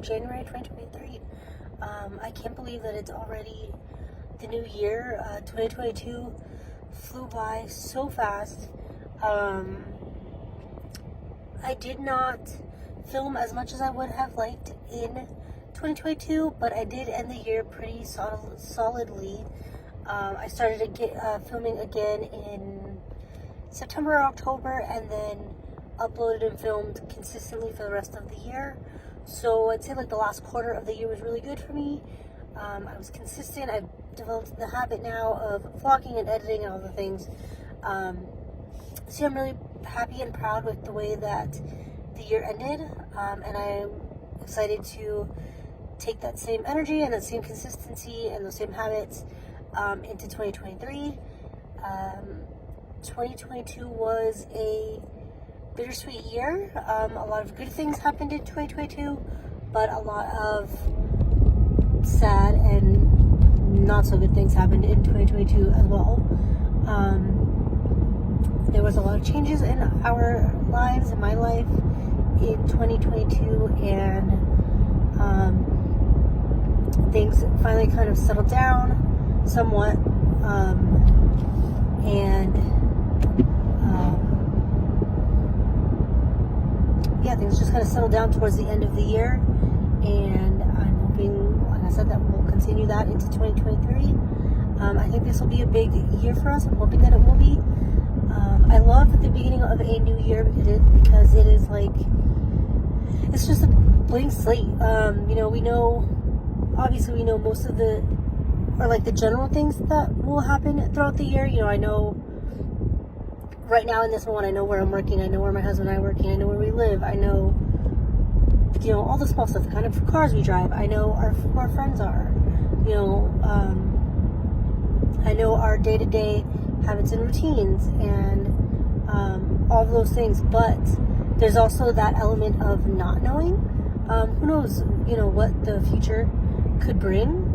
January 2023. I can't believe that it's already the new year. 2022 flew by so fast. I did not film as much as I would have liked in 2022, but I did end the year pretty solidly. I started filming again in September or October, and then uploaded and filmed consistently for the rest of the year. So I'd say like the last quarter of the year was really good for me. I was consistent. I've developed the habit now of vlogging and editing and all the things. So I'm really happy and proud with the way that the year ended, and I'm excited to take that same energy and that same consistency and those same habits into 2023. 2022 was a bittersweet year. A lot of good things happened in 2022, but a lot of sad and not so good things happened in 2022 as well. There was a lot of changes in our lives, in my life, in 2022, and things finally kind of settled down somewhat, things just kind of settled down towards the end of the year, and I'm hoping, like I said, that we'll continue that into 2023. I think this will be a big year for us. I'm hoping that it will be. I love the beginning of a new year because it is like, it's just a blank slate. We know most of the general things that will happen throughout the year. I know right now in this moment, I know where I'm working, I know where my husband and I are working, I know where we live, I know, all the small stuff, the kind of cars we drive, I know who our friends are, I know our day-to-day habits and routines, and all of those things, but there's also that element of not knowing. Who knows, what the future could bring.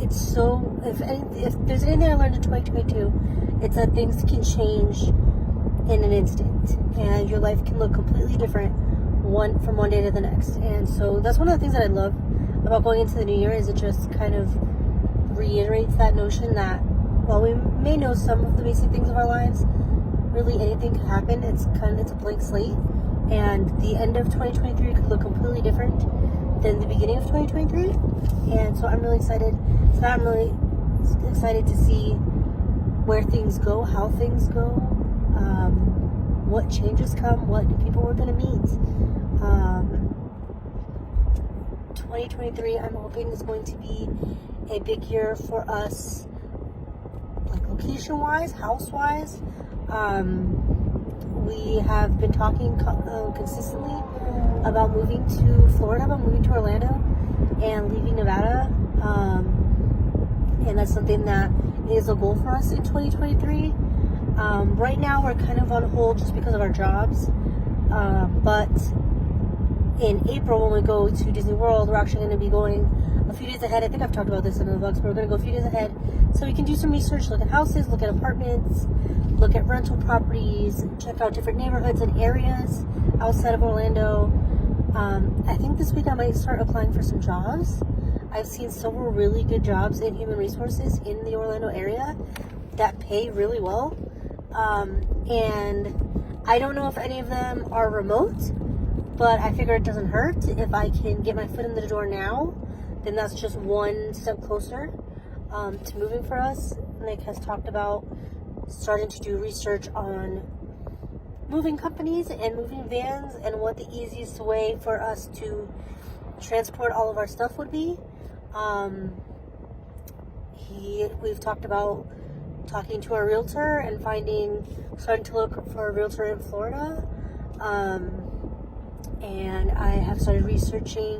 If there's anything I learned in 2022, it's that things can change in an instant, and your life can look completely different from one day to the next. And so that's one of the things that I love about going into the new year, is it just kind of reiterates that notion that while we may know some of the basic things of our lives, really anything could happen. It's a blank slate, and the end of 2023 could look completely different than the beginning of 2023. And so I'm really excited. So I'm really excited to see where things go, how things go, what changes come, what people we're going to meet. 2023, I'm hoping, is going to be a big year for us, like location-wise, house-wise. We have been talking consistently about moving to Florida, about moving to Orlando, and leaving Nevada. And that's something that is a goal for us in 2023. Right now, we're kind of on hold just because of our jobs. But in April, when we go to Disney World, we're actually going to be going a few days ahead. I think I've talked about this in the vlogs, but we're going to go a few days ahead so we can do some research, look at houses, look at apartments, look at rental properties, check out different neighborhoods and areas outside of Orlando. I think this week I might start applying for some jobs. I've seen several really good jobs in human resources in the Orlando area that pay really well. And I don't know if any of them are remote, but I figure it doesn't hurt. If I can get my foot in the door now, then that's just one step closer to moving for us. Nick has talked about starting to do research on moving companies and moving vans, and what the easiest way for us to transport all of our stuff would be. We've talked about talking to our realtor and starting to look for a realtor in Florida. And I have started researching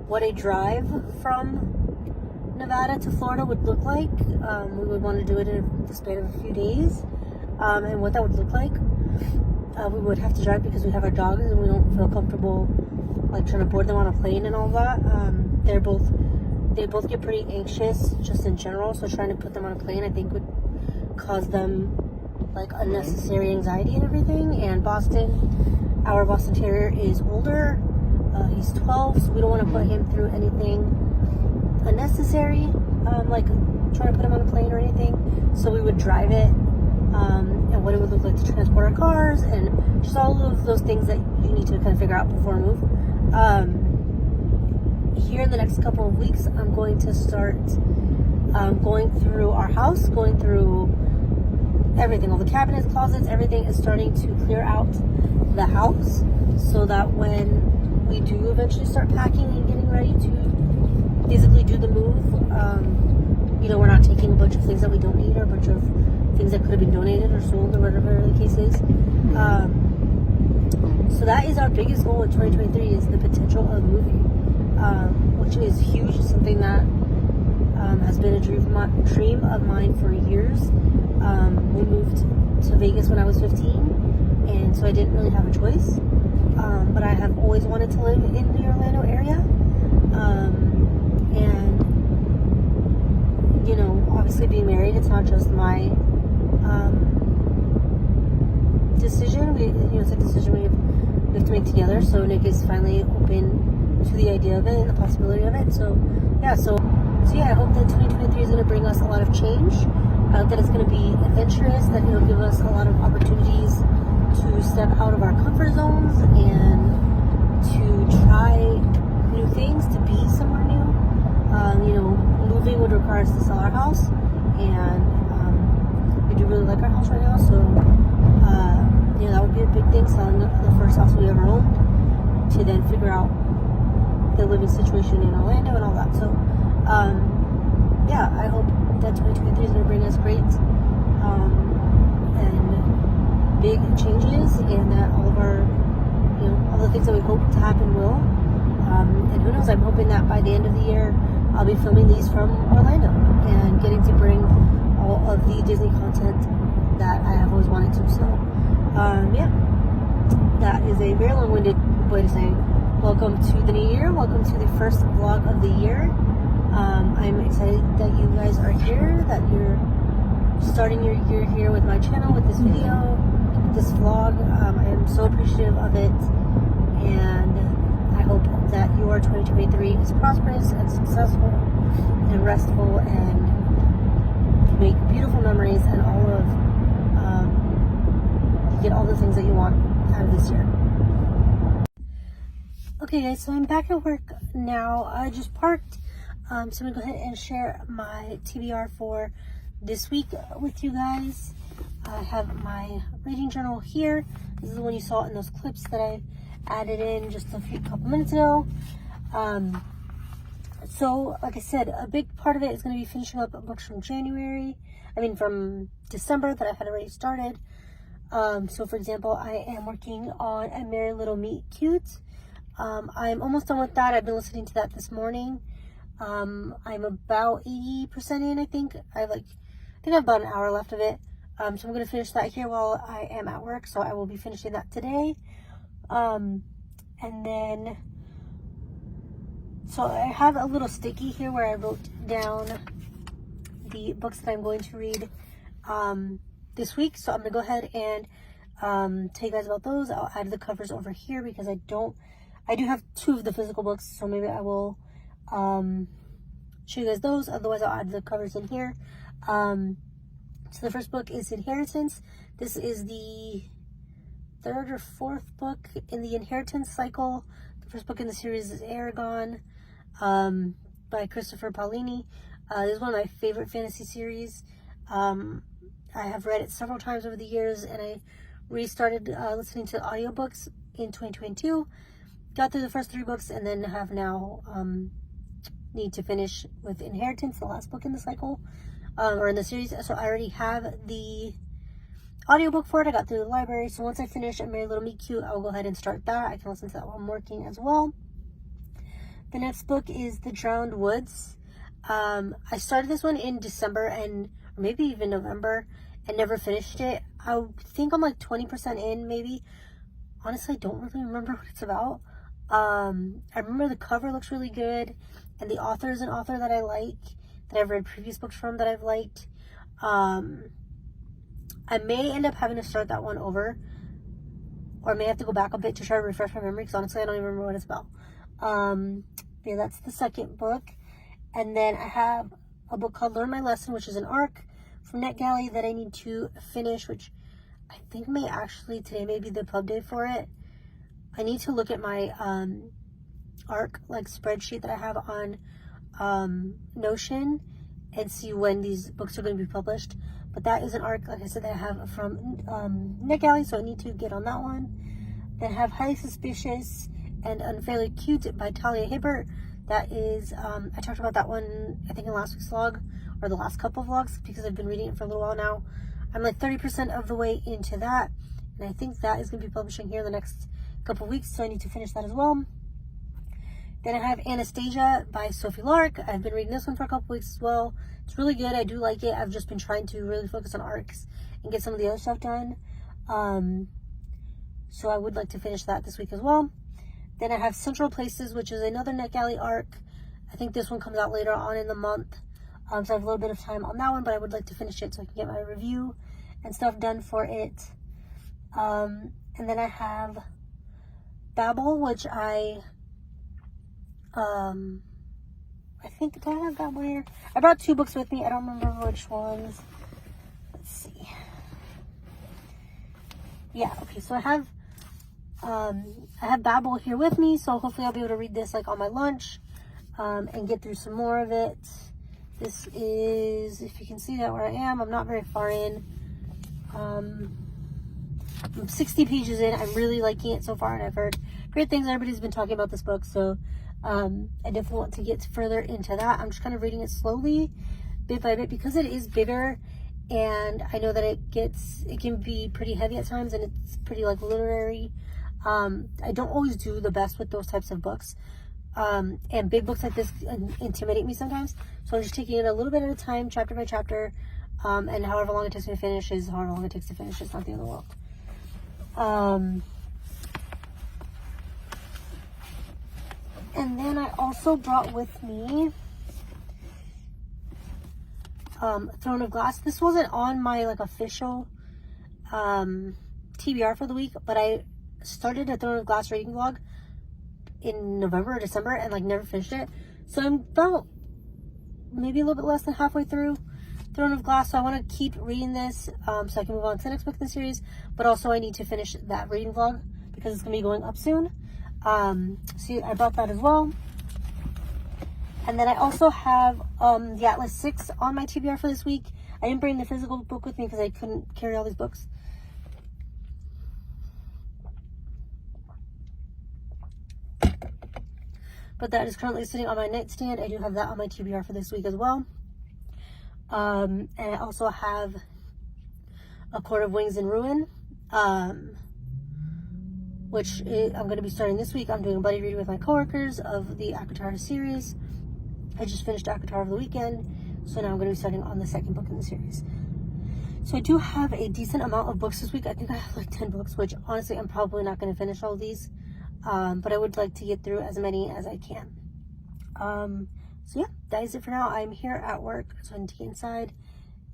what a drive from Nevada to Florida would look like. We would want to do it in the span of a few days, and what that would look like. We would have to drive because we have our dogs and we don't feel comfortable like trying to board them on a plane and all that. They both get pretty anxious just in general, so trying to put them on a plane I think would cause them like unnecessary anxiety and everything. And our Boston Terrier is older, He's 12, so we don't want to put him through anything unnecessary, like trying to put him on a plane or anything. So we would drive it, and what it would look like to transport our cars, and just all of those things that you need to kind of figure out before a move. Here in the next couple of weeks, I'm going to start going through our house, going through everything, all the cabinets, closets, everything is starting to clear out the house, so that when we do eventually start packing and getting ready to physically do the move, we're not taking a bunch of things that we don't need, or a bunch of things that could have been donated or sold, or whatever the case is. So that is our biggest goal in 2023, is the potential of moving, which is huge. Something that has been a dream of mine for years. We moved to Vegas when I was 15, and so I didn't really have a choice. But I have always wanted to live in the Orlando area. And, obviously being married, it's not just my decision. It's a decision we have to make together. So Nick is finally open to the idea of it and the possibility of it. So I hope that 2023 is going to bring us a lot of change. I hope that it's going to be adventurous, that it'll give us a lot of opportunities to step out of our comfort zones and to try new things, to be somewhere new. Moving would require us to sell our house, and we do really like our house right now, so that would be a big thing, selling the first house we ever owned, to then figure out the living situation in Orlando and all that. So I hope that 2023 is going to bring us great and big changes, and that all of our, all the things that we hope to happen will. And who knows, I'm hoping that by the end of the year, I'll be filming these from Orlando and getting to bring all of the Disney content that I have always wanted to. So, that is a very long-winded way to say welcome to the new year. Welcome to the first vlog of the year. I'm excited that you guys are here, that you're starting your year here with my channel, with this video, this vlog. I am so appreciative of it, and I hope that your 2023 is prosperous and successful and restful, and you make beautiful memories, and all of you get all the things that you want out of this year. Okay guys, so I'm back at work now. I just parked, so I'm gonna go ahead and share my TBR for this week with you guys. I have my reading journal here. This is the one you saw in those clips that I added in just a couple minutes ago. So like I said, a big part of it is going to be finishing up books from from December that I had already started. So for example, I am working on A Merry Little Meet Cute. I'm almost done with that. I've been listening to that this morning. I'm about 80% in, I think. I have about an hour left of it. So I'm going to finish that here while I am at work. So I will be finishing that today. And then, so I have a little sticky here where I wrote down the books that I'm going to read this week. So I'm going to go ahead and tell you guys about those. I'll add the covers over here because I do have 2 of the physical books, so maybe I will show you guys those. Otherwise, I'll add the covers in here. So the first book is Inheritance. This is the 3rd or 4th book in the inheritance cycle. The first book in the series is Aragon by Christopher Paolini. This is one of my favorite fantasy series. I have read it several times over the years, and I restarted listening to audiobooks in 2022. Got through the first 3 books, and then have now need to finish with Inheritance, the last book in the cycle, or in the series. So I already have the audiobook for it. I got through the library. So once I finish A Merry Little Meet Cute, I will go ahead and start that. I can listen to that while I'm working as well. The next book is The Drowned Woods. I started this one in December or maybe even November, and never finished it. I think I'm like 20% in, maybe. Honestly, I don't really remember what it's about. I remember the cover looks really good, and the author is an author that I like, that I've read previous books from that I've liked. I may end up having to start that one over, or I may have to go back a bit to try to refresh my memory, because honestly I don't even remember what it's about. Yeah, that's the second book. And then I have a book called Learn My Lesson, which is an arc from NetGalley that I need to finish, which I think today may be the pub day for it. I need to look at my arc like spreadsheet that I have on Notion and see when these books are going to be published. But that is an arc, like I said, that I have from NetGalley, so I need to get on that one. Then I have Highly Suspicious and Unfairly Cute by Talia Hibbert. That is, I talked about that one, I think in last week's vlog, or the last couple of vlogs, because I've been reading it for a little while now. I'm like 30% of the way into that, and I think that is going to be publishing here in the next couple of weeks, so I need to finish that as well. Then I have Anastasia by Sophie Lark. I've been reading this one for a couple weeks as well. It's really good. I do like it. I've just been trying to really focus on arcs and get some of the other stuff done. So I would like to finish that this week as well. Then I have Central Places, which is another NetGalley arc. I think this one comes out later on in the month. So I have a little bit of time on that one, but I would like to finish it so I can get my review and stuff done for it. And then I have Babel, which I think, do I have Babel here? I brought two books with me. I don't remember which ones. Let's see. Yeah, okay, so I have Babel here with me, so hopefully I'll be able to read this like on my lunch and get through some more of it. This is, if you can see that where I am, I'm not very far in. I'm 60 pages in. I'm really liking it so far, and I've heard great things. Everybody's been talking about this book, so I definitely want to get further into that. I'm just kind of reading it slowly, bit by bit, because it is bigger, and I know that it can be pretty heavy at times, and it's pretty like literary. I don't always do the best with those types of books, and big books like this intimidate me sometimes, so I'm just taking it a little bit at a time, chapter by chapter, and however long it takes me to finish is however long it takes to finish. It's not the end of the world. And then I also brought with me Throne of Glass. This wasn't on my like official TBR for the week, but I started a Throne of Glass reading vlog in November or December and like never finished it. So I'm about maybe a little bit less than halfway through Throne of Glass, so I want to keep reading this so I can move on to the next book in the series, but also I need to finish that reading vlog because it's going to be going up soon. So I bought that as well. And then I also have the Atlas 6 on my TBR for this week. I didn't bring the physical book with me because I couldn't carry all these books. But that is currently sitting on my nightstand. I do have that on my TBR for this week as well. And I also have A Court of Wings and Ruin, which I'm going to be starting this week. I'm doing a buddy reading with my coworkers of the ACOTAR series. I just finished ACOTAR over the weekend, so now I'm going to be starting on the second book in the series. So I do have a decent amount of books this week. I think I have like 10 books, which honestly I'm probably not going to finish all of these. But I would like to get through as many as I can. So yeah, that is it for now. I'm here at work, so I need to get inside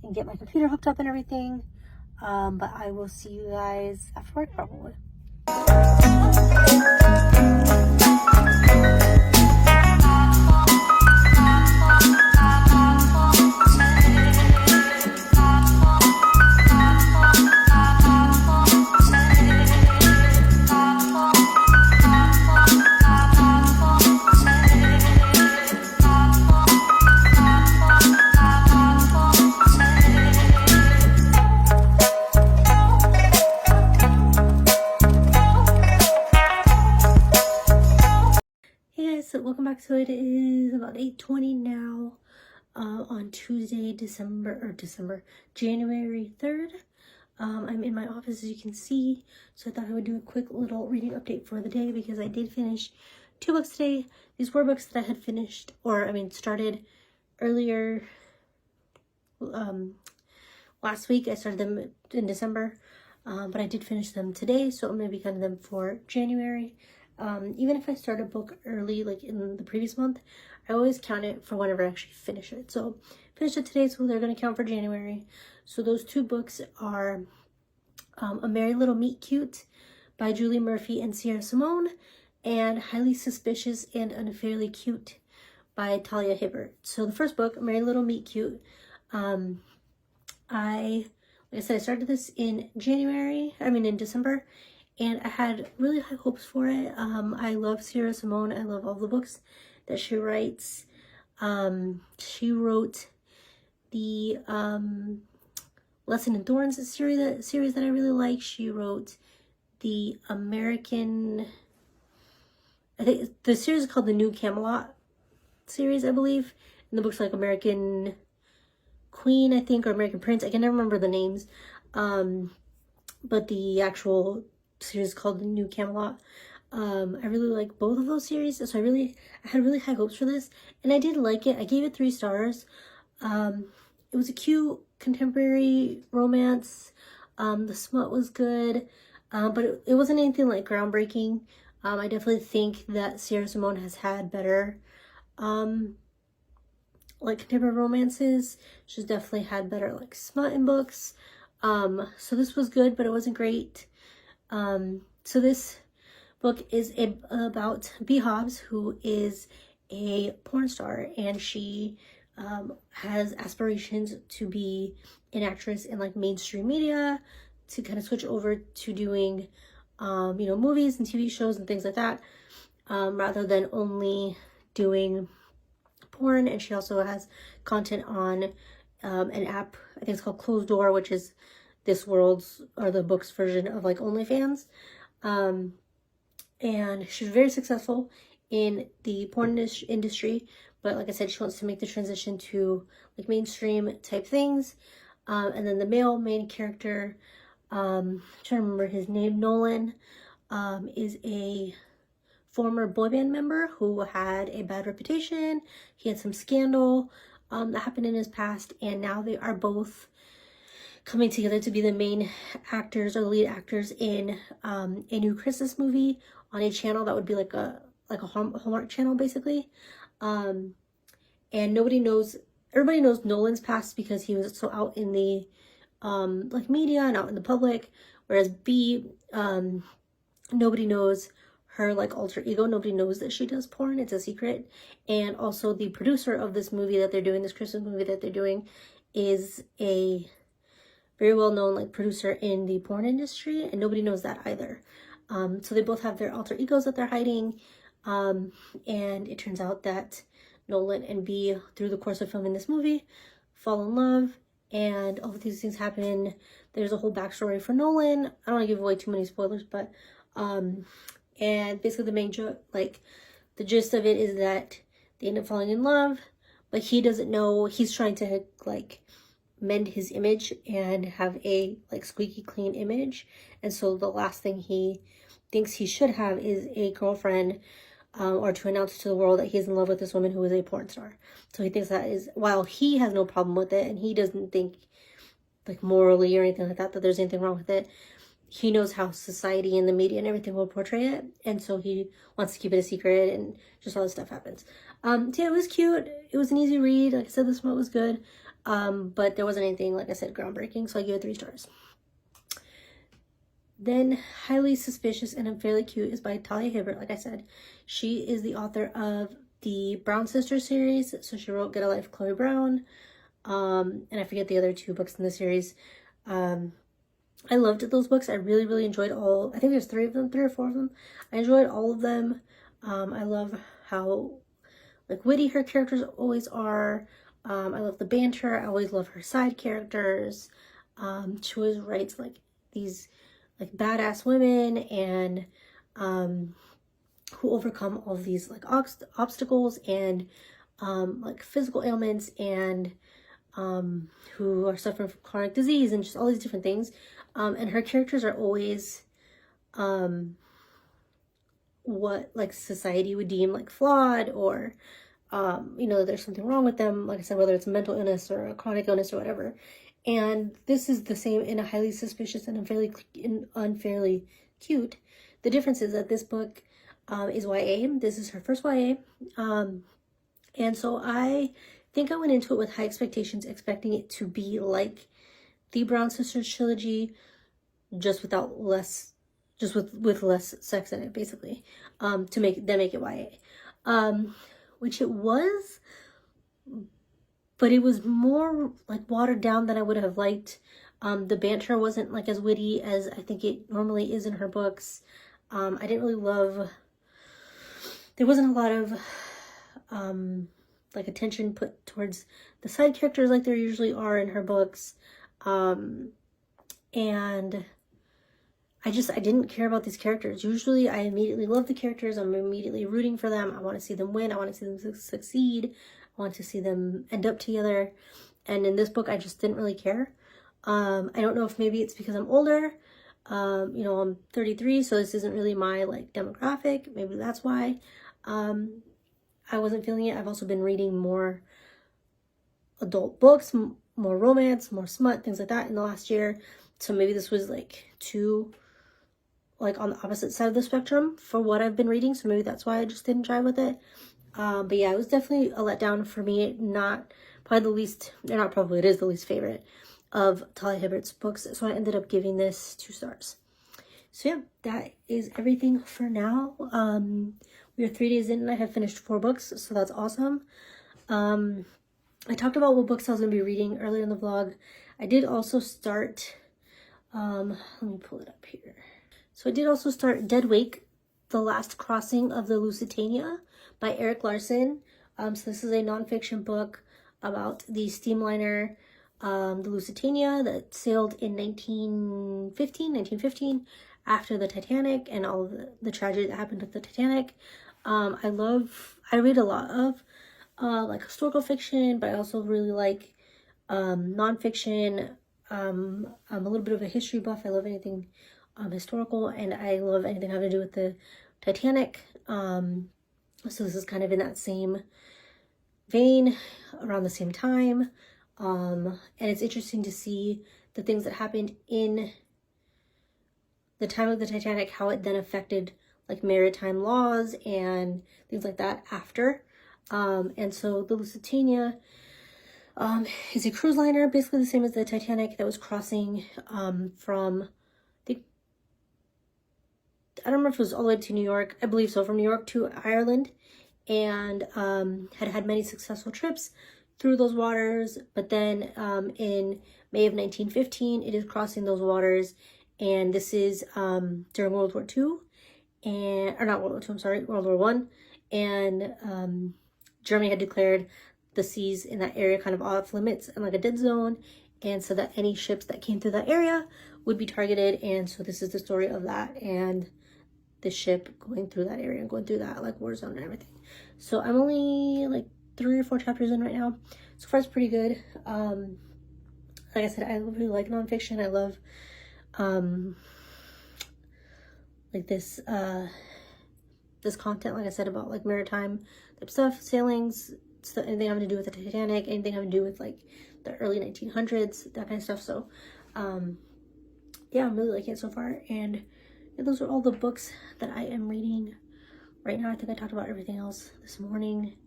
and get my computer hooked up and everything. But I will see you guys after work probably. So welcome back. So it is about 8:20 now on Tuesday, January 3rd. I'm in my office, as you can see, so I thought I would do a quick little reading update for the day because I did finish 2 books today. These were books that I had finished, started earlier last week. I started them in December, but I did finish them today, so I'm going to be cutting them for January. Even if I start a book early, like in the previous month, I always count it for whenever I actually finish it. So finished it today, so they're going to count for January. So those 2 books are A Merry Little Meet Cute by Julie Murphy and Sierra Simone, and Highly Suspicious and Unfairly Cute by Talia Hibbert. So the first book, Merry Little Meet Cute, like I said, I started this in December, and I had really high hopes for it. I love Sierra Simone. I love all the books that she writes. She wrote the Lesson in Thorns series that I really like. She wrote the I think the series is called the New Camelot series, I believe. And the book's like American Queen, I think, or American Prince. I can never remember the names. But the actual series is called the New Camelot. I really like both of those series, so I had really high hopes for this, and I did like it. I gave it 3 stars. It was a cute contemporary romance. The smut was good, but it wasn't anything like groundbreaking. I definitely think that Sierra Simone has had better like contemporary romances. She's definitely had better like smut in books. So this was good, but it wasn't great. So this book is about B. Hobbs, who is a porn star, and she has aspirations to be an actress in like mainstream media, to kind of switch over to doing movies and TV shows and things like that, rather than only doing porn. And she also has content on an app, I think it's called Closed Door, which is this world's or the book's version of like OnlyFans. And she's very successful in the porn industry, but like I said, she wants to make the transition to like mainstream type things. And then the male main character, I'm trying to remember his name, Nolan, is a former boy band member who had a bad reputation. He had some scandal that happened in his past, and now they are both coming together to be the main actors or lead actors in a new Christmas movie on a channel that would be like a Hallmark channel, basically. And everybody knows Nolan's past because he was so out in the like media and out in the public, whereas B, nobody knows her like alter ego. Nobody knows that she does porn. It's a secret. And also the producer of this movie that they're doing, this Christmas movie that they're doing, is a very well-known like producer in the porn industry, and nobody knows that either. So they both have their alter egos that they're hiding, and it turns out that Nolan and B, through the course of filming this movie, fall in love, and all of these things happen. There's a whole backstory for Nolan. I don't want to give away too many spoilers, but and basically the main joke, like the gist of it, is that they end up falling in love, but he doesn't know. He's trying to like mend his image and have a like squeaky clean image, and so the last thing he thinks he should have is a girlfriend, or to announce to the world that he's in love with this woman who is a porn star. So he thinks that is, while he has no problem with it, and he doesn't think like morally or anything like that there's anything wrong with it, he knows how society and the media and everything will portray it, and so he wants to keep it a secret, and just all this stuff happens. So yeah, it was cute. It was an easy read. Like I said, the smut was good, but there wasn't anything, like I said, groundbreaking, so I gave it 3 stars. Then Highly Suspicious and Unfairly Cute is by Talia Hibbert. Like I said, she is the author of the Brown Sisters series. So she wrote Get a Life, Chloe Brown, and I forget the other 2 books in the series. I loved those books. I really enjoyed all. I think there's 3 or 4 of them. I enjoyed all of them. I love how like witty her characters always are. I love the banter. I always love her side characters. She always writes like these like badass women, and who overcome all of these like obstacles and like physical ailments, and who are suffering from chronic disease and just all these different things. And her characters are always what like society would deem like flawed, or there's something wrong with them, like I said, whether it's a mental illness or a chronic illness or whatever. And this is the same in A Highly Suspicious and Unfairly Cute. The difference is that this book is YA. This is her first YA. And so I think I went into it with high expectations, expecting it to be like the Brown Sisters trilogy, just without less just with less sex in it, basically, to make it YA, which it was, but it was more like watered down than I would have liked. The banter wasn't like as witty as I think it normally is in her books. I didn't really love, there wasn't a lot of like attention put towards the side characters like there usually are in her books. And I didn't care about these characters. Usually I immediately love the characters. I'm immediately rooting for them. I want to see them win. I want to see them succeed. I want to see them end up together. And in this book, I just didn't really care. I don't know if maybe it's because I'm older. You know, I'm 33, so this isn't really my like demographic. Maybe that's why I wasn't feeling it. I've also been reading more adult books, more romance, more smut, things like that in the last year. So maybe this was like too like on the opposite side of the spectrum for what I've been reading. So maybe that's why I just didn't drive with it. But yeah, it was definitely a letdown for me. Not probably the least, not probably, it is the least favorite of Talia Hibbert's books. So I ended up giving this 2 stars. So yeah, that is everything for now. We are 3 days in and I have finished 4 books. So that's awesome. I talked about what books I was going to be reading earlier in the vlog. I did also start, let me pull it up here. So I did also start Dead Wake, The Last Crossing of the Lusitania by Erik Larson. So this is a nonfiction book about the steamliner, the Lusitania, that sailed in 1915 after the Titanic and all of the tragedy that happened with the Titanic. I read a lot of like historical fiction, but I also really like nonfiction. I'm a little bit of a history buff. I love anything historical, and I love anything having to do with the Titanic. So this is kind of in that same vein, around the same time. And it's interesting to see the things that happened in the time of the Titanic, how it then affected like maritime laws and things like that after. And so the Lusitania is a cruise liner, basically the same as the Titanic, that was crossing from, I don't remember if it was all the way to New York. I believe so, from New York to Ireland, and had many successful trips through those waters. But then in May of 1915, it is crossing those waters, and this is during World War II, or not World War II, I'm sorry, World War I, and Germany had declared the seas in that area kind of off limits and like a dead zone, and so that any ships that came through that area would be targeted. And so this is the story of that and the ship going through that area and going through that like war zone and everything. So I'm only like 3 or 4 chapters in right now. So far it's pretty good. Like I said, I really like nonfiction. I love like this content, like I said, about like maritime type stuff, sailings, stuff, anything having to do with the Titanic, anything having to do with like the early 1900s, that kind of stuff. So yeah, I'm really liking it so far. And yeah, those are all the books that I am reading right now. I think I talked about everything else this morning.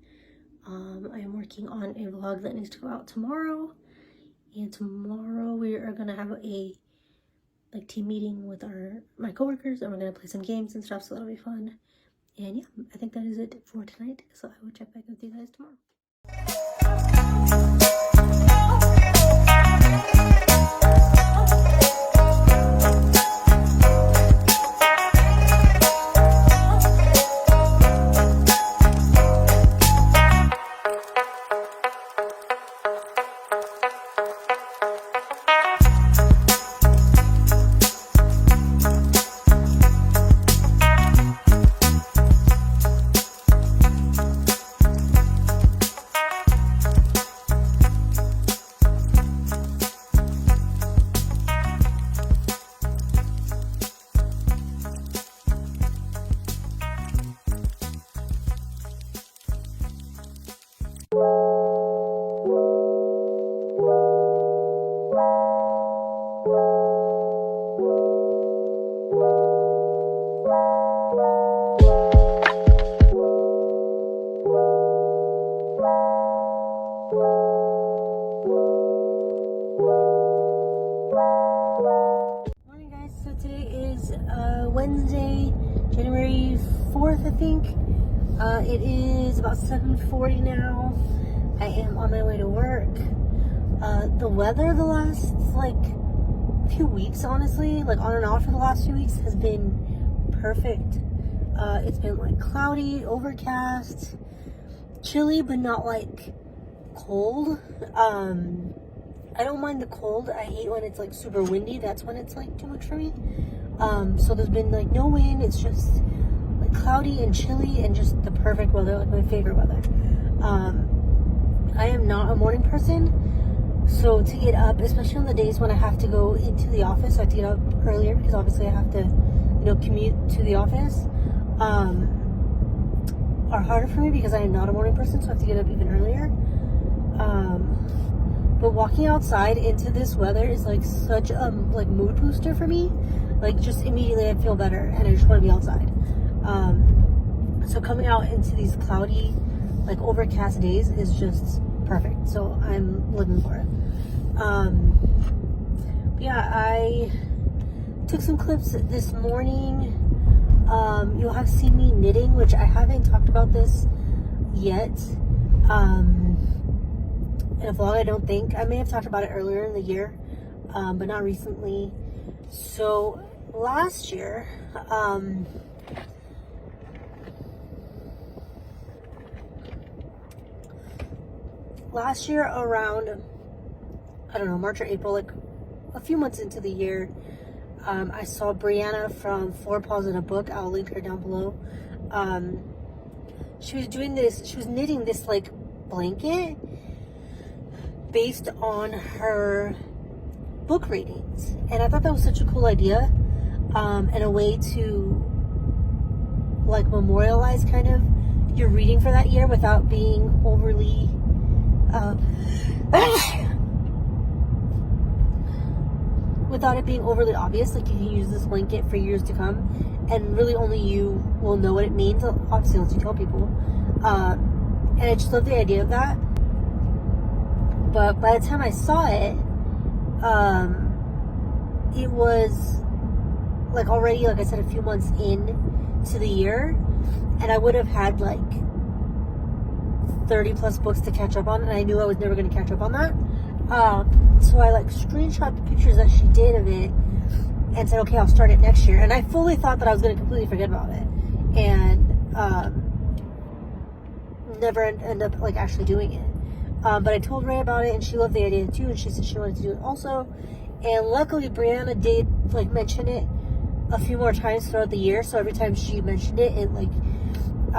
I am working on a vlog that needs to go out tomorrow, and tomorrow we are gonna have a like team meeting with my coworkers, and we're gonna play some games and stuff, so that'll be fun. And yeah, I think that is it for tonight, so I will check back with you guys tomorrow. Wednesday, January 4th, I think. It is about 7:40 now. I am on my way to work. The weather the last few weeks, honestly, on and off for the last few weeks, has been perfect. It's been cloudy, overcast, chilly, but not cold. I don't mind the cold. I hate when it's super windy. That's when it's too much for me. So there's been no wind. It's just cloudy and chilly and just the perfect weather, my favorite weather. I am not a morning person, so to get up, especially on the days when I have to go into the office, I have to get up earlier because obviously I have to commute to the office, are harder for me because I am not a morning person, so I have to get up even earlier. But walking outside into this weather is such a mood booster for me. Just immediately I feel better and I just want to be outside. So coming out into these cloudy, overcast days is just perfect. So I'm living for it. But yeah, I took some clips this morning. You'll have seen me knitting, which I haven't talked about this yet. In a vlog, I don't think. I may have talked about it earlier in the year, but not recently. So last year, around, I don't know, March or April, a few months into the year, I saw Brianna from 4 Paws in a Book. I'll link her down below. She was knitting this blanket based on her book ratings, and I thought that was such a cool idea, and a way to memorialize kind of your reading for that year without being overly without it being overly obvious. You can use this blanket for years to come, and really only you will know what it means, obviously, unless you tell people. And I just love the idea of that. But by the time I saw it, it was already, I said, a few months in to the year, and I would have had 30 plus books to catch up on, and I knew I was never going to catch up on that. So I screenshot the pictures that she did of it and said, okay, I'll start it next year. And I fully thought that I was going to completely forget about it and never end up actually doing it. But I told Ray about it, and she loved the idea too, and she said she wanted to do it also. And luckily, Brianna did mention it a few more times throughout the year. So every time she mentioned it, it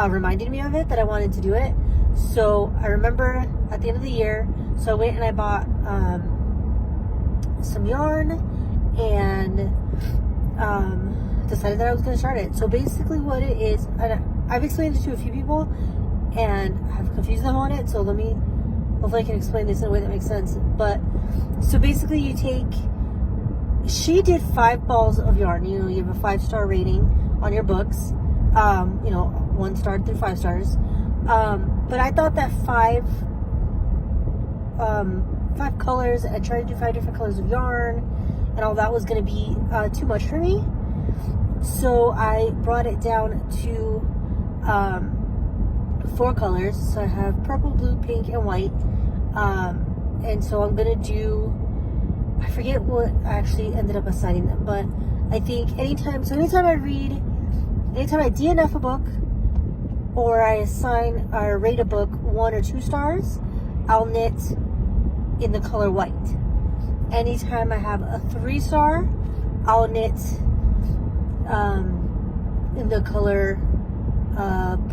reminded me of it, that I wanted to do it. So I remember at the end of the year, so I went and I bought some yarn and decided that I was going to start it. So basically what it is, I've explained it to a few people and have confused them on it. So hopefully I can explain this in a way that makes sense. But so basically she did 5 balls of yarn. You have a 5-star rating on your books. 1 star through 5 stars. But I thought that 5 colors, I tried to do 5 different colors of yarn and all that was going to be too much for me. So I brought it down to 4 colors. So I have purple, blue, pink, and white. And so I'm going to do, I forget what I actually ended up assigning them, but I think anytime I DNF a book, or I assign or rate a book 1 or 2 stars, I'll knit in the color white. Anytime I have a 3-star, I'll knit in the color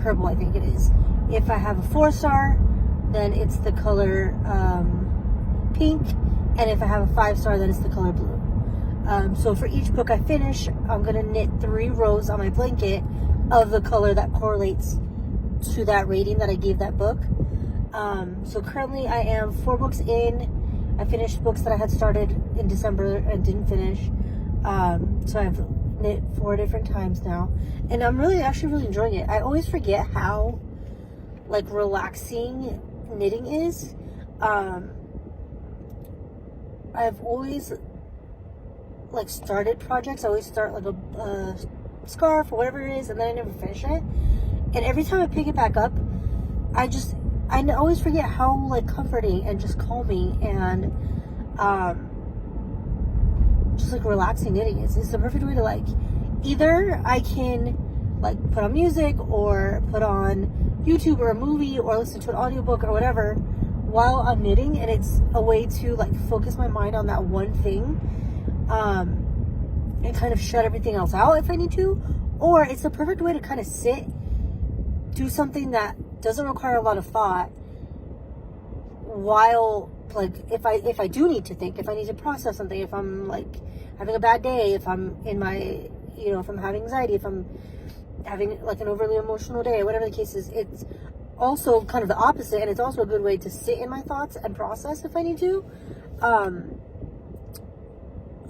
purple, I think it is. If I have a 4-star, then it's the color pink, and if I have a 5-star, then it's the color blue. So for each book I finish, I'm gonna knit 3 rows on my blanket of the color that correlates to that rating that I gave that book. So currently I am 4 books in. I finished books that I had started in December and didn't finish. So I've knit 4 different times now, and I'm actually really enjoying it. I always forget how relaxing knitting is. I've always like started projects. I always start like a scarf or whatever it is, and then I never finish it. And every time I pick it back up, I always forget how like comforting and just calming and just like relaxing knitting is. It's the perfect way to like, either I can like put on music or put on YouTube or a movie or listen to an audiobook or whatever while I'm knitting, and it's a way to like focus my mind on that one thing and kind of shut everything else out if I need to. Or it's the perfect way to kind of sit, do something that doesn't require a lot of thought, while like if I do need to think, if I need to process something, if I'm like having a bad day, if I'm in my, you know, if I'm having anxiety, if I'm having like an overly emotional day, whatever the case is, it's also kind of the opposite, and it's also a good way to sit in my thoughts and process if I need to.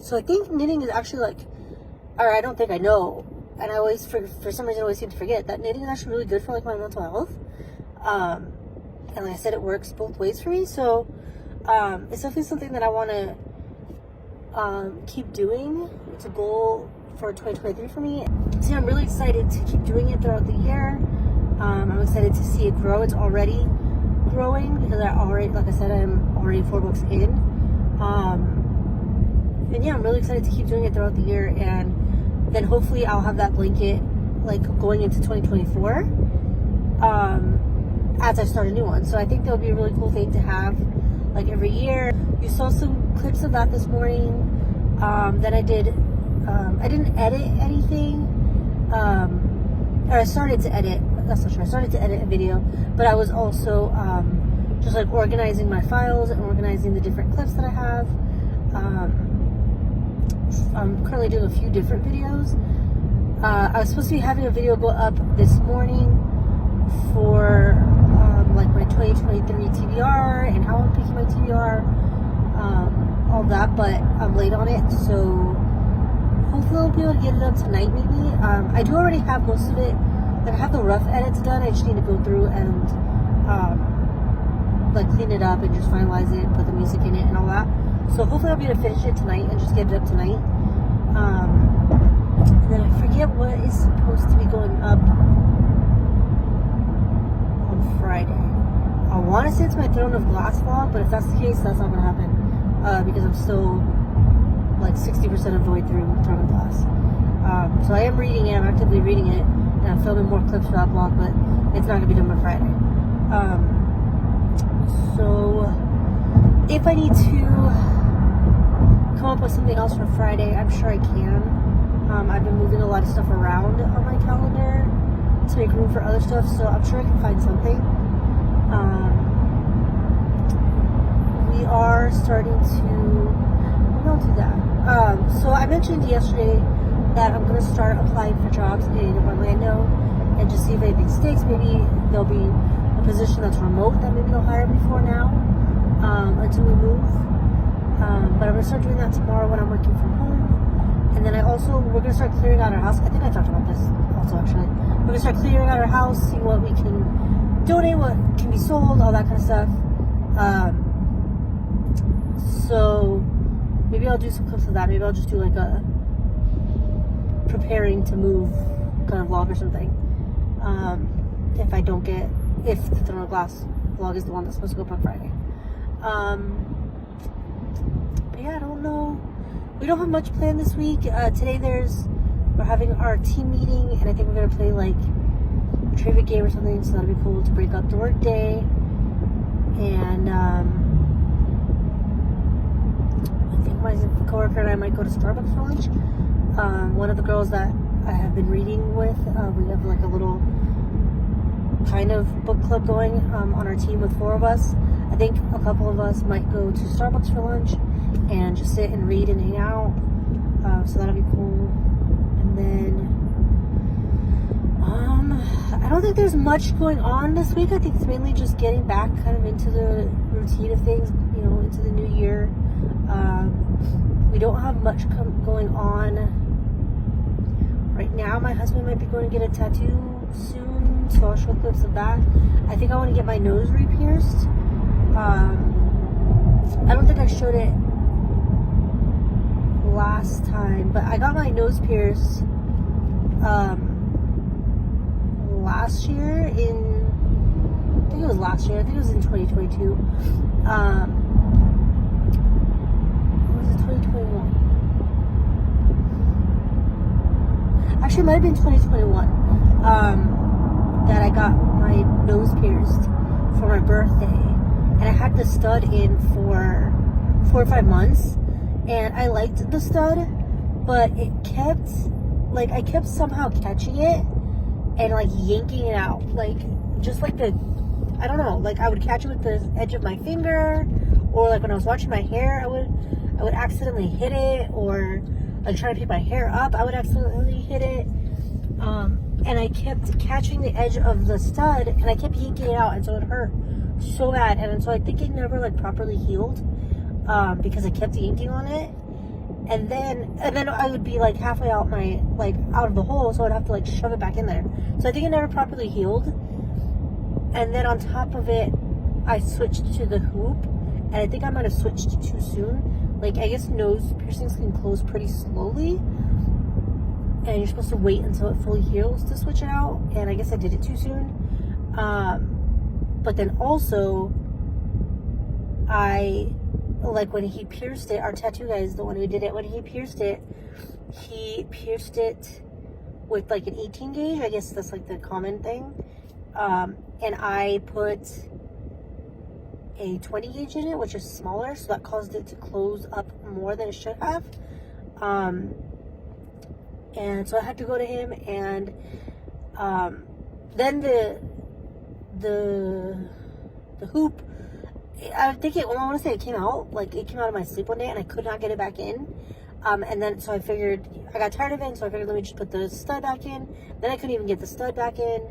So I think knitting is actually like, or I don't think, I know, and I always, for some reason, I always seem to forget that knitting is actually really good for like my mental health. And like I said, it works both ways for me. So it's definitely something that I want to keep doing. It's a goal for 2023 for me. So I'm really excited to keep doing it throughout the year. I'm excited to see it grow. It's already growing because like I said, I'm already 4 books in. And yeah, I'm really excited to keep doing it throughout the year, and then hopefully I'll have that blanket like going into 2024 as I start a new one. So I think that would be a really cool thing to have like every year. You saw some clips of that this morning. Then I didn't edit anything, or I started to edit. That's not true. I started to edit a video, but I was also just like organizing my files and organizing the different clips that I have. I'm currently doing a few different videos. I was supposed to be having a video go up this morning for like my 2023 TBR and how I'm picking my TBR, all that, but I'm late on it, so hopefully I'll be able to get it up tonight maybe. I do already have most of it. Like I have the rough edits done. I just need to go through and like clean it up and just finalize it, put the music in it and all that. So hopefully I'll be able to finish it tonight and just get it up tonight. And then I forget what is supposed to be going up on Friday. I want to say it's my Throne of Glass vlog, but if that's the case, that's not going to happen because I'm still like 60% of the way through Throne of Glass. So I am reading it. I'm actively reading it, and I'm filming more clips for that vlog, but it's not going to be done by Friday. So if I need to come up with something else for Friday, I'm sure I can. I've been moving a lot of stuff around on my calendar to make room for other stuff, so I'm sure I can find something. We are starting to, maybe I'll do that. So I mentioned yesterday that I'm going to start applying for jobs in Orlando and just see if anything sticks. Maybe there'll be a position that's remote that maybe they'll hire me for now until we move. But I'm going to start doing that tomorrow when I'm working from home. And then we're going to start clearing out our house. I think I talked about this also, actually. We're going to start clearing out our house, see what we can donate, what can be sold, all that kind of stuff. So maybe I'll do some clips of that. Maybe I'll just do like a preparing to move kind of vlog or something. If the Throne of Glass vlog is the one that's supposed to go up on Friday. But yeah, I don't know. We don't have much planned this week. Today we're having our team meeting, and I think we're gonna play like a trivia game or something, so that'll be cool to break up the work day. And I think my coworker and I might go to Starbucks for lunch. One of the girls that I have been reading with, we have like a little kind of book club going on our team with 4 of us. I think a couple of us might go to Starbucks for lunch and just sit and read and hang out. So that'll be cool. And then I don't think there's much going on this week. I think it's mainly just getting back kind of into the routine of things, you know, into the new year. We don't have much going on right now. My husband might be going to get a tattoo soon, so I'll show clips of that. I think I want to get my nose re-pierced. I don't think I showed it last time, but I got my nose pierced last year I think it was last year. I think it was in 2022. Was it 2021? Actually, it might have been 2021. That I got my nose pierced for my birthday, and I had the stud in for 4 or 5 months, and I liked the stud, but it kept, like, I kept somehow catching it and like yanking it out, like just like I don't know, like I would catch it with the edge of my finger, or like when I was washing my hair, I would accidentally hit it, or like trying to pick my hair up, I would accidentally hit it. And I kept catching the edge of the stud, and I kept yanking it out, and so it hurt so bad. And so I think it never like properly healed, because I kept yanking on it. And then I would be like halfway out out of the hole, so I'd have to like shove it back in there. So I think it never properly healed. And then on top of it, I switched to the hoop, and I think I might have switched too soon. Like, I guess nose piercings can close pretty slowly, and you're supposed to wait until it fully heals to switch it out, and I guess I did it too soon. But then also, when he pierced it, our tattoo guy is the one who did it. When he pierced it with like an 18 gauge. I guess that's like the common thing. And I put a 20 gauge in it, which is smaller, so that caused it to close up more than it should have. And so I had to go to him, and then the hoop, I think I want to say it came out, like it came out of my sleep one day, and I could not get it back in. And then so I figured, I got tired of it, so I figured let me just put the stud back in. Then I couldn't even get the stud back in,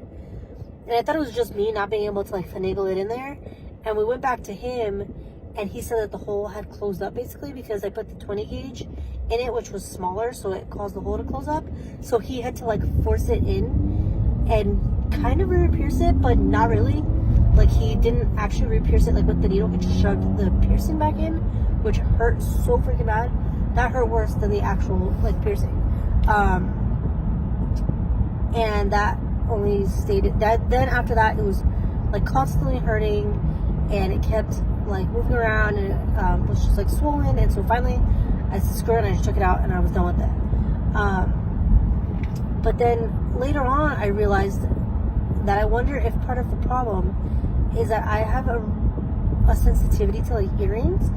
and I thought it was just me not being able to like finagle it in there. And we went back to him, and he said that the hole had closed up basically because I put the 20 gauge in it, which was smaller, so it caused the hole to close up. So he had to like force it in and kind of re-pierce it, but not really. Like, he didn't actually re-pierce it like with the needle. He just shoved the piercing back in, which hurt so freaking bad. That hurt worse than the actual like piercing. And that only stayed that. Then after that, it was like constantly hurting, and it kept like moving around, and it was just like swollen. And so finally, I said screw it, and I just took it out, and I was done with it. But then later on, I realized that I wonder if part of the problem is that I have a sensitivity to like earrings.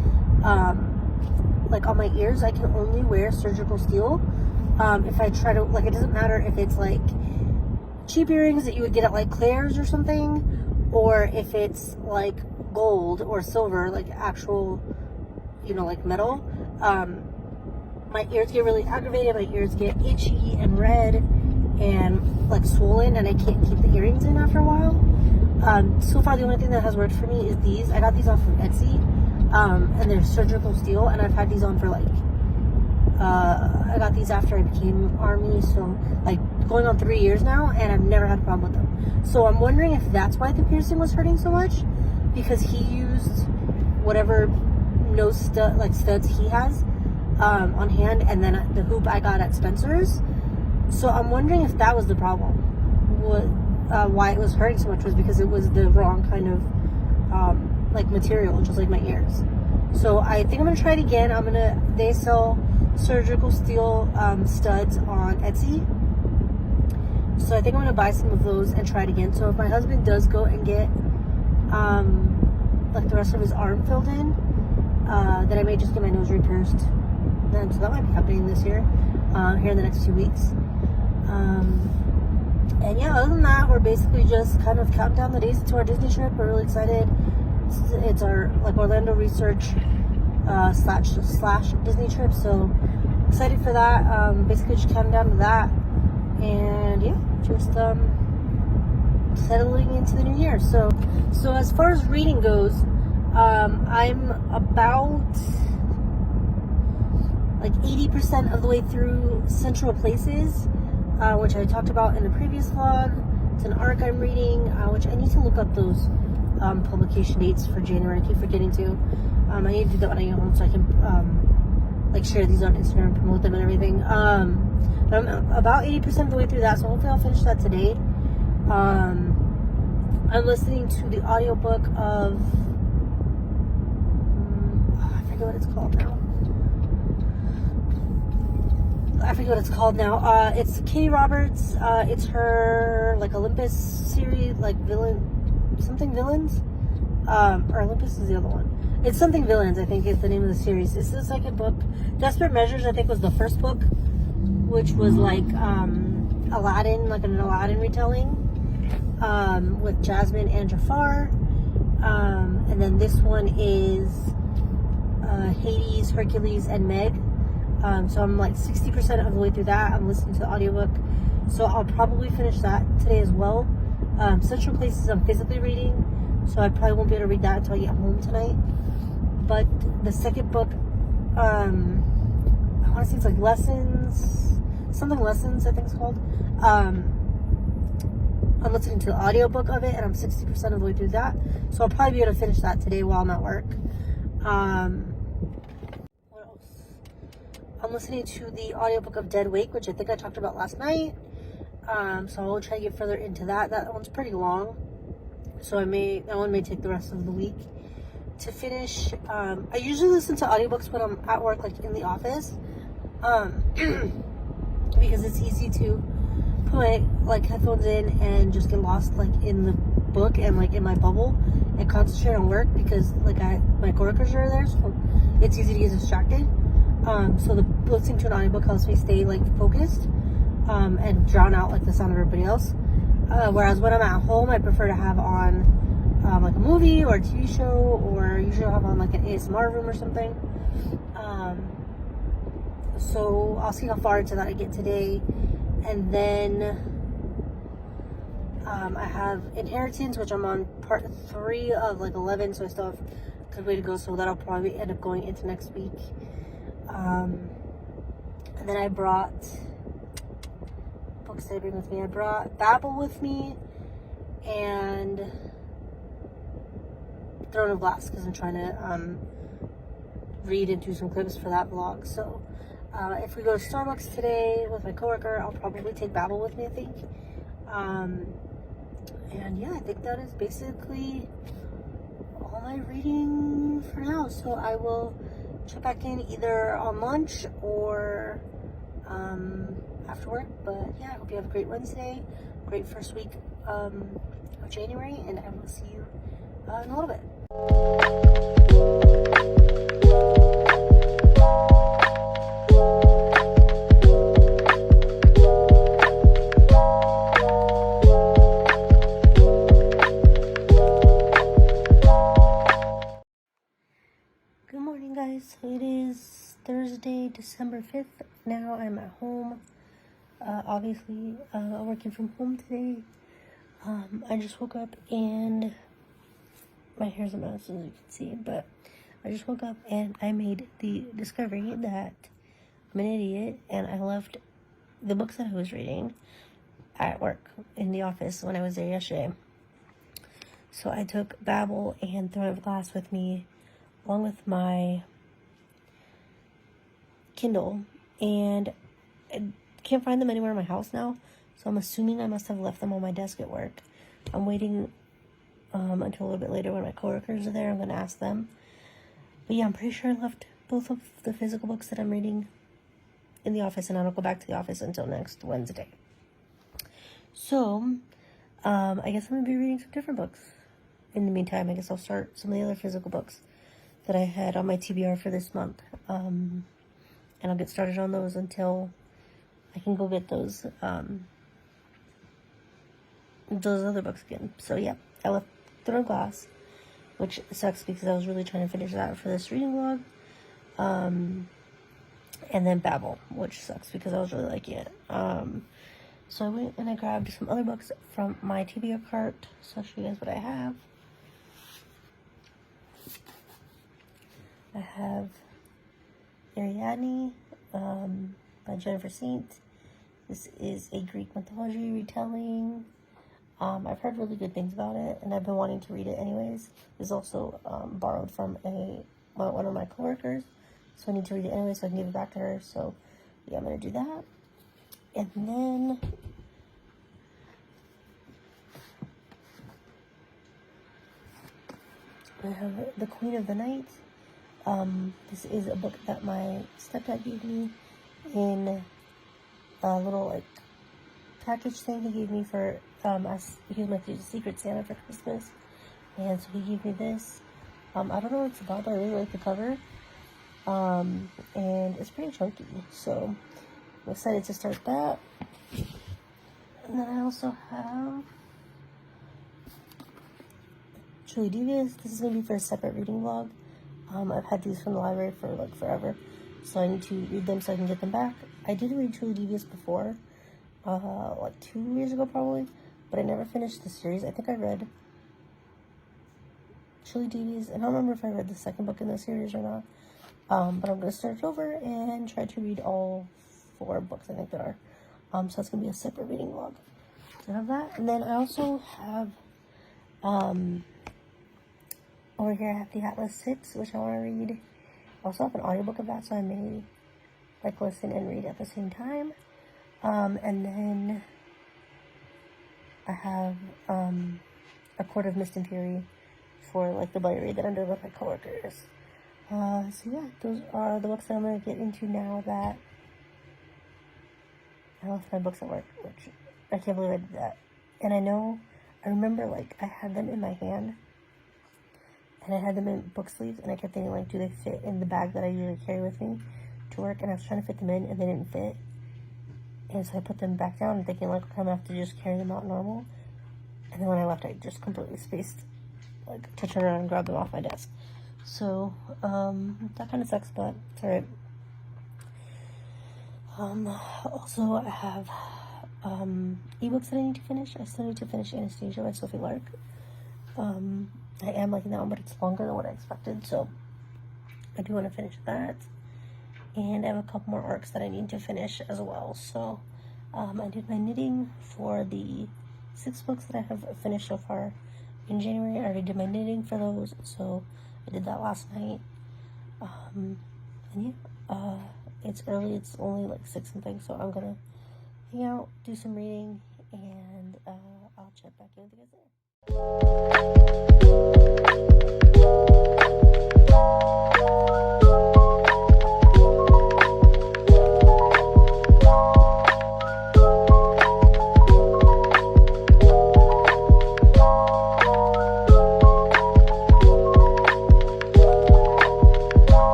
Like on my ears, I can only wear surgical steel. If I try to, like, it doesn't matter if it's like cheap earrings that you would get at like Claire's or something, or if it's like gold or silver, like actual, you know, like metal. My ears get really aggravated. My ears get itchy and red and like swollen, and I can't keep the earrings in after a while. So far, the only thing that has worked for me is these. I got these off of Etsy, and they're surgical steel, and I've had these on for like, I got these after I became Army, so like going on 3 years now, and I've never had a problem with them. So I'm wondering if that's why the piercing was hurting so much, because he used whatever nose studs he has on hand, and then the hoop I got at Spencer's. So I'm wondering if that was the problem. Why it was hurting so much was because it was the wrong kind of like material, just like my ears. So I think I'm gonna try it again. They sell surgical steel studs on Etsy. So I think I'm gonna buy some of those and try it again. So if my husband does go and get like the rest of his arm filled in, then I may just get my nose re-pierced. So that might be happening this year, here in the next 2 weeks. And yeah, other than that, we're basically just kind of counting down the days to our Disney trip. We're really excited. It's our like Orlando research slash Disney trip, so excited for that. Basically just counting down to that, and yeah, just settling into the new year. So as far as reading goes, I'm about like 80% of the way through Central Places, which I talked about in the previous vlog. It's an arc I'm reading, which I need to look up those publication dates for January. I keep forgetting to. I need to do that when I get home so I can like share these on Instagram, promote them and everything. But I'm about 80% of the way through that, so hopefully I'll finish that today. I'm listening to the audiobook of I forget what it's called now. It's Katie Roberts. It's her like Olympus series, like villains. Or Olympus is the other one. It's something Villains, I think, is the name of the series. This is the second book. Desperate Measures, I think, was the first book, which was like Aladdin, like an Aladdin retelling, with Jasmine and Jafar. And then this one is Hades, Hercules, and Meg. So I'm like 60% of the way through that. I'm listening to the audiobook. So I'll probably finish that today as well. Central Places I'm physically reading, so I probably won't be able to read that until I get home tonight. But the second book, I want to say it's like Lessons, I think it's called. I'm listening to the audiobook of it, and I'm 60% of the way through that. So I'll probably be able to finish that today while I'm at work. What else? I'm listening to the audiobook of Dead Wake, which I think I talked about last night. So I'll try to get further into that. That one's pretty long, so that one may take the rest of the week to finish. I usually listen to audiobooks when I'm at work, like in the office, because it's easy to put my like headphones in and just get lost like in the book and like in my bubble and concentrate on work, because like my coworkers are there, so it's easy to get distracted. So listening to an audiobook helps me stay like focused and drown out like the sound of everybody else. Whereas when I'm at home, I prefer to have on like a movie or a TV show, or usually I'll have on like an ASMR room or something. So I'll see how far into that I get today. And then I have Inheritance, which I'm on part 3 of like 11, so I still have a good way to go, so that'll probably end up going into next week. And then I brought books that I bring with me. I brought Babel with me and Throne of Glass, because I'm trying to read and do some clips for that vlog. So if we go to Starbucks today with my coworker, I'll probably take Babel with me, I think. And yeah, I think that is basically all my reading for now. So I will check back in either on lunch or after work. But yeah, I hope you have a great Wednesday, great first week of January, and I will see you in a little bit. Good morning, guys. So it is Thursday, December 5th. Now I'm at home. Obviously, working from home today. I just woke up and my hair's a mess, as you can see, but I just woke up and I made the discovery that I'm an idiot and I left the books that I was reading at work in the office when I was there yesterday. So I took Babel and Throne of Glass with me, along with my Kindle, and I can't find them anywhere in my house now, so I'm assuming I must have left them on my desk at work. I'm waiting until a little bit later when my coworkers are there. I'm going to ask them. But yeah, I'm pretty sure I left both of the physical books that I'm reading in the office, and I don't go back to the office until next Wednesday. So, I guess I'm going to be reading some different books. In the meantime, I guess I'll start some of the other physical books that I had on my TBR for this month. And I'll get started on those until I can go get those other books again. So yeah, I left Throne of Glass, which sucks because I was really trying to finish that for this reading vlog. And then Babel, which sucks because I was really liking it. So I went and I grabbed some other books from my TBR cart. So I'll show you guys what I have. I have Ariadne by Jennifer Saint. This is a Greek mythology retelling. I've heard really good things about it, and I've been wanting to read it anyways. It's also borrowed from one of my coworkers, so I need to read it anyway so I can give it back to her. So yeah, I'm gonna do that. And then I have The Queen of the Night. This is a book that my stepdad gave me in a little like package thing he gave me for he was my Secret Santa for Christmas, and so he gave me this. I don't know what it's about, but I really like the cover, and it's pretty chunky, so I'm excited to start that. And then I also have Truly Devious. This is going to be for a separate reading vlog. I've had these from the library for like forever, so I need to read them so I can get them back. I did read Truly Devious before, like 2 years ago probably, but I never finished the series. I think I read Truly Devious. I don't remember if I read the second book in the series or not, but I'm going to start over and try to read all 4 books I think there are. So it's going to be a separate reading vlog. So I have that, and then I also have, over here I have the Atlas 6, which I want to read. I also have an audiobook of that, so I may like listen and read at the same time. And then I have A Court of Mist and Fury for like the buddy read that I'm doing with my coworkers. So yeah, those are the books that I'm going to get into now that I left my books at work, which I can't believe I did that. And I remember like I had them in my hand, and I had them in book sleeves, and I kept thinking like, do they fit in the bag that I usually carry with me to work? And I was trying to fit them in, and they didn't fit. And so I put them back down and thinking like, okay, I'm gonna have to just carry them out normal. And then when I left, I just completely spaced like to turn around and grab them off my desk. So that kind of sucks, but it's alright. Also I have ebooks that I need to finish. I still need to finish Anastasia by Sophie Lark. I am liking that one, but it's longer than what I expected, so I do want to finish that. And I have a couple more arcs that I need to finish as well. So I did my knitting for the 6 books that I have finished so far in January. I already did my knitting for those, so I did that last night. And yeah, it's early, it's only like 6 something, so I'm gonna hang out, do some reading, and I'll check back in with you guys later.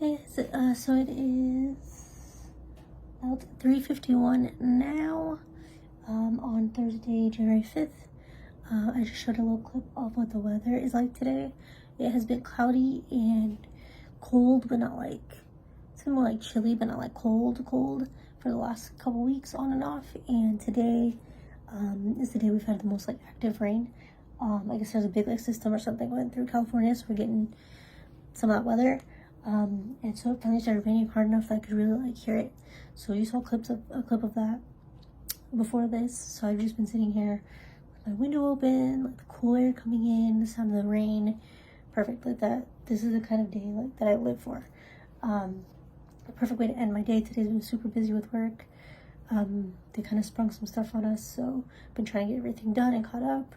So it is about 3:51 now, on Thursday, January 5th. I just showed a little clip of what the weather is like today. It has been cloudy and cold, but not like, it's been more like chilly, but not like cold for the last couple weeks on and off. And today is the day we've had the most like active rain. I guess there's a big like system or something going through California, so we're getting some of that weather. And so it finally started raining hard enough that I could really like hear it. So you saw a clip of that before this. So I've just been sitting here with my window open, like the cool air coming in, the sound of the rain. Perfect, like that. This is the kind of day like that I live for. A perfect way to end my day. Today's been super busy with work. They kind of sprung some stuff on us, so I've been trying to get everything done and caught up.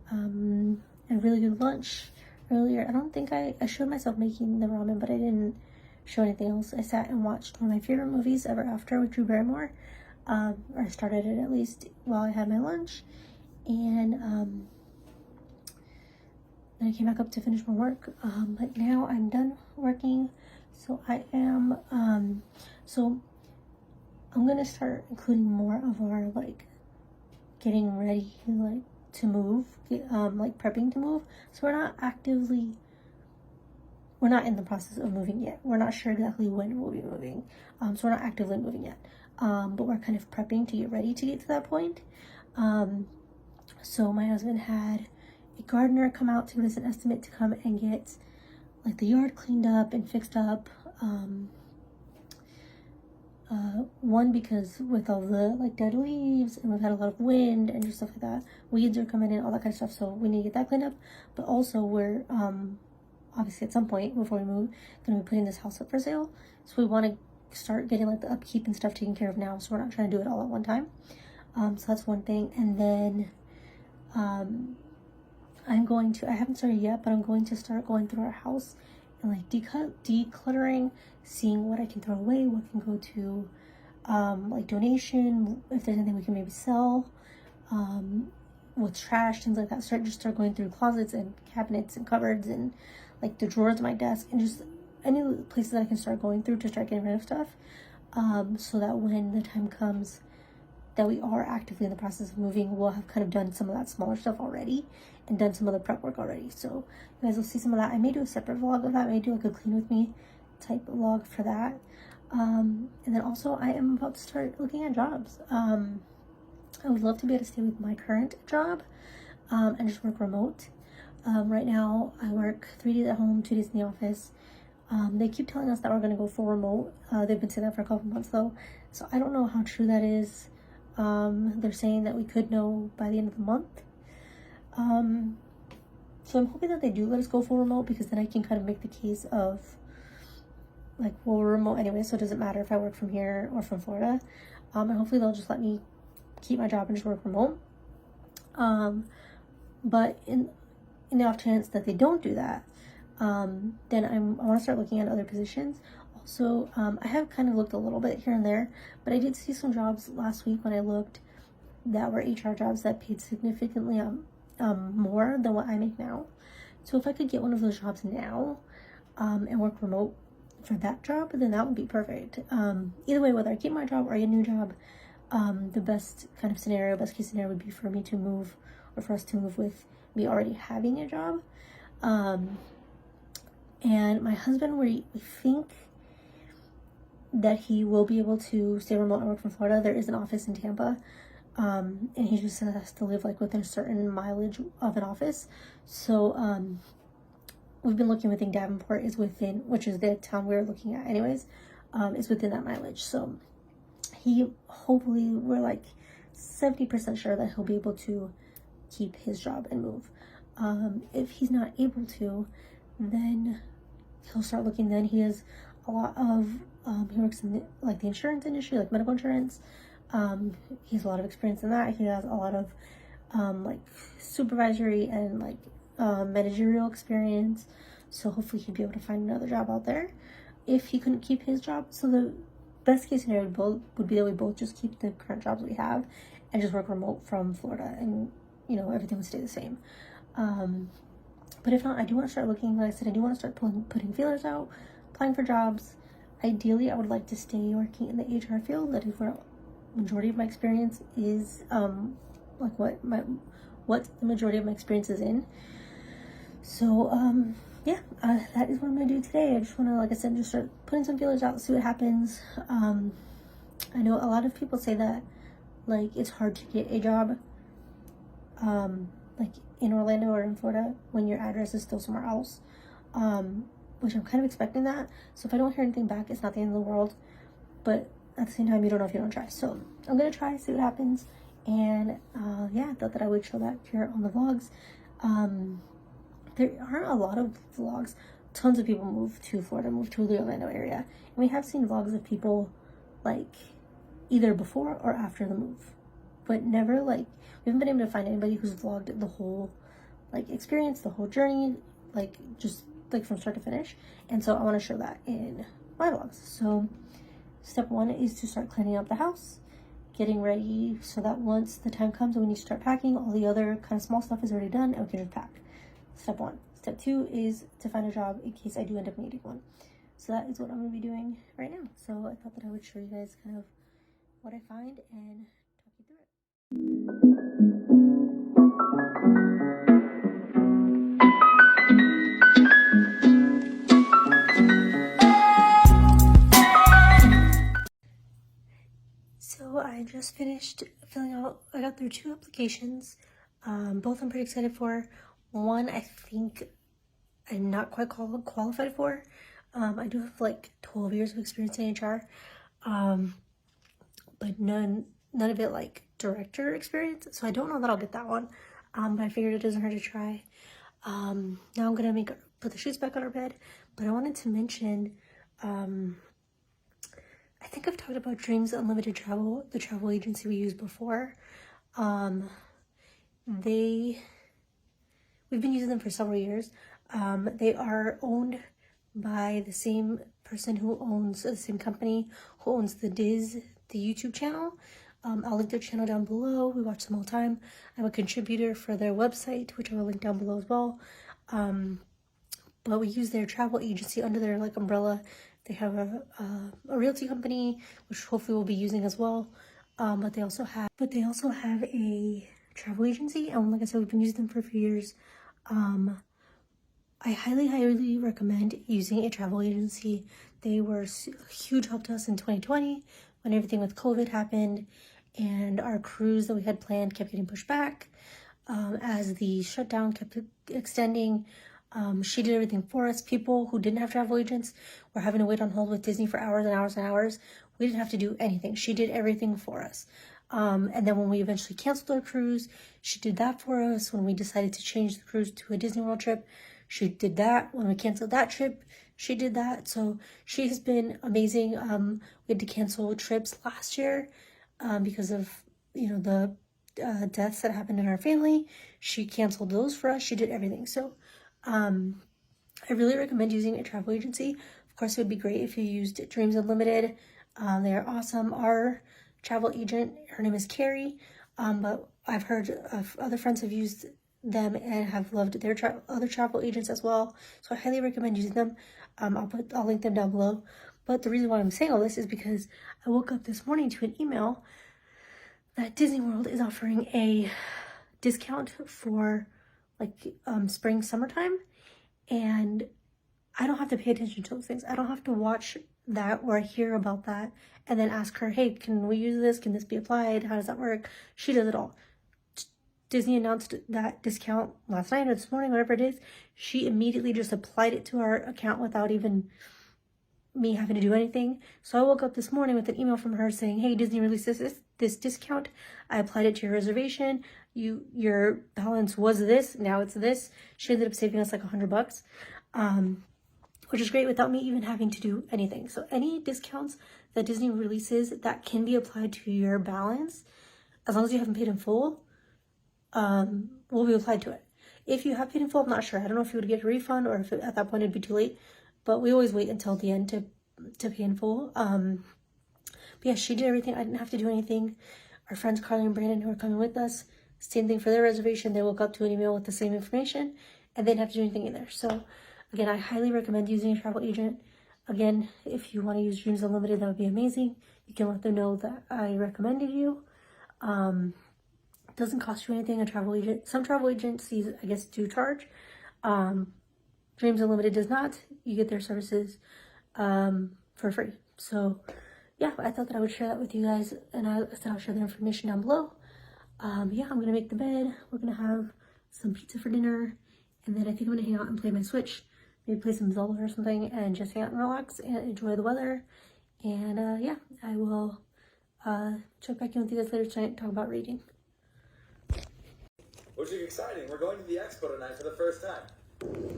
And really good lunch earlier. I don't think I showed myself making the ramen, but I didn't show anything else. I sat and watched one of my favorite movies, Ever After, with Drew Barrymore. Or I started it at least while I had my lunch. And then I came back up to finish my work. But now I'm done working. So I am, so I'm gonna start including more of our like getting ready, like to move, like prepping to move. So we're not in the process of moving yet. We're not sure exactly when we'll be moving. So we're not actively moving yet. But we're kind of prepping to get ready to get to that point. So my husband had a gardener come out to give us an estimate to come and get like the yard cleaned up and fixed up. One, because with all the like dead leaves and we've had a lot of wind and just stuff like that, weeds are coming in, all that kind of stuff, so we need to get that cleaned up. But also we're obviously at some point before we move gonna be putting this house up for sale, so we want to start getting like the upkeep and stuff taken care of now, so we're not trying to do it all at one time. So that's one thing. And then I haven't started yet, but I'm going to start going through our house and like decluttering, seeing what I can throw away, what can go to like donation, if there's anything we can maybe sell, with trash, things like that. Start going through closets and cabinets and cupboards and like the drawers of my desk, and just any places that I can start going through to start getting rid of stuff, so that when the time comes that we are actively in the process of moving, we'll have kind of done some of that smaller stuff already and done some of the prep work already. So you guys will see some of that. I may do a separate vlog of that. I may do like a clean with me type vlog for that. And then also I am about to start looking at jobs. I would love to be able to stay with my current job and just work remote. Right now I work 3 days at home, 2 days in the office. They keep telling us that we're going to go full remote. They've been saying that for a couple months though, so I don't know how true that is. They're saying that we could know by the end of the month. So I'm hoping that they do let us go full remote, because then I can kind of make the case of like, well, we're remote anyway, so it doesn't matter if I work from here or from Florida. And hopefully they'll just let me keep my job and just work remote. But in the off chance that they don't do that, then I want to start looking at other positions. Also, I have kind of looked a little bit here and there, but I did see some jobs last week when I looked that were HR jobs that paid significantly more than what I make now. So if I could get one of those jobs now and work remote for that job, then that would be perfect. Either way, whether I keep my job or I get a new job, the best case scenario would be for me to move, or for us to move with me already having a job. And my husband, we think that he will be able to stay remote and work from Florida. There is an office in Tampa, and he just has to live like within a certain mileage of an office. So we've been looking within Davenport, is within, which is the town we're looking at anyways, is within that mileage. So hopefully we're like 70% sure that he'll be able to keep his job and move. If he's not able to, then he'll start looking. Then he has a lot of he works in the insurance industry, like medical insurance. He has a lot of experience in that. He has a lot of like supervisory and like managerial experience. So hopefully he'd be able to find another job out there if he couldn't keep his job. So the best case scenario would be that we both just keep the current jobs we have and just work remote from Florida, and everything would stay the same. But if not, I do want to start looking. Like I said, I do want to start putting feelers out, applying for jobs. Ideally, I would like to stay working in the HR field. That is where majority of my experience is, like what the majority of my experience is in. So yeah, that is what I'm gonna do today. I just want to, like I said, just start putting some feelers out, see what happens. I know a lot of people say that like it's hard to get a job like in Orlando or in Florida when your address is still somewhere else, which I'm kind of expecting that. So if I don't hear anything back, it's not the end of the world, but at the same time, you don't know if you don't try. So I'm gonna try, see what happens. And yeah, I thought that I would show that here on the vlogs. There aren't a lot of vlogs. Tons of people move to Florida, move to the Orlando area, and we have seen vlogs of people like either before or after the move, but never like, we haven't been able to find anybody who's vlogged the whole like experience, the whole journey, like just like from start to finish. And so I want to show that in my vlogs. So step one is to start cleaning up the house, getting ready so that once the time comes and we need to start packing, all the other kind of small stuff is already done and we can just pack. Step one. Step two is to find a job in case I do end up needing one. So that is what I'm going to be doing right now. So I thought that I would show you guys kind of what I find and talk you through it. So I just finished filling out, I got through 2 applications, both I'm pretty excited for. One I think I'm not quite qualified for. I do have like 12 years of experience in HR, but none of it like director experience, so I don't know that I'll get that one, but I figured it doesn't hurt to try. Now I'm gonna put the shoes back on our bed, but I wanted to mention, I think I've talked about Dreams Unlimited Travel, the travel agency we used before. We've been using them for several years. They are owned by the same person who owns the same company who owns the ɪɪs, the YouTube channel. I'll link their channel down below. We watch them all the time. I'm a contributor for their website, which I will link down below as well. But we use their travel agency under their like umbrella. They have a realty company, which hopefully we'll be using as well. But they also have a travel agency, and like I said, we've been using them for a few years. I highly recommend using a travel agency. They were a huge help to us in 2020 when everything with COVID happened and our cruise that we had planned kept getting pushed back as the shutdown kept extending. She did everything for us. People who didn't have travel agents were having to wait on hold with Disney for hours and hours and hours. We didn't have to do anything. She did everything for us. And then when we eventually canceled our cruise, she did that for us. When we decided to change the cruise to a Disney World trip, she did that. When we canceled that trip, she did that. So she has been amazing. We had to cancel trips last year because of, you know, the deaths that happened in our family. She canceled those for us. She did everything. So I really recommend using a travel agency. Of course, it would be great if you used Dreams Unlimited. They are awesome. Our travel agent, her name is Carrie, but I've heard of other friends have used them and have loved their other travel agents as well. So I highly recommend using them. I'll link them down below. But the reason why I'm saying all this is because I woke up this morning to an email that Disney World is offering a discount for like spring, summertime, and I don't have to pay attention to those things. I don't have to watch that or hear about that and then ask her, hey, can we use this? Can this be applied? How does that work? She does it all. Disney announced that discount last night or this morning, whatever it is. She immediately just applied it to our account without even me having to do anything. So I woke up this morning with an email from her saying, hey, Disney released this discount. I applied it to your reservation. Your balance was this, now it's this. She ended up saving us like $100, which is great without me even having to do anything. So any discounts that Disney releases that can be applied to your balance, as long as you haven't paid in full, will be applied to it. If you have paid in full, I'm not sure. I don't know if you would get a refund or if at that point it'd be too late, but we always wait until the end to pay in full. But yeah, she did everything. I didn't have to do anything. Our friends Carly and Brandon, who are coming with us, same thing for their reservation. They woke up to an email with the same information and they didn't have to do anything either. So again, I highly recommend using a travel agent. Again, if you want to use Dreams Unlimited, that would be amazing. You can let them know that I recommended you. It doesn't cost you anything. Some travel agencies, I guess, do charge. Dreams Unlimited does not. You get their services for free. So yeah, I thought that I would share that with you guys, and I said I'll share the information down below. Yeah, I'm gonna make the bed. We're gonna have some pizza for dinner, and then I think I'm gonna hang out and play my Switch. Maybe play some Zelda or something, and just hang out and relax and enjoy the weather. And yeah, I will check back in with you guys later tonight and talk about reading. Which is exciting. We're going to the expo tonight for the first time.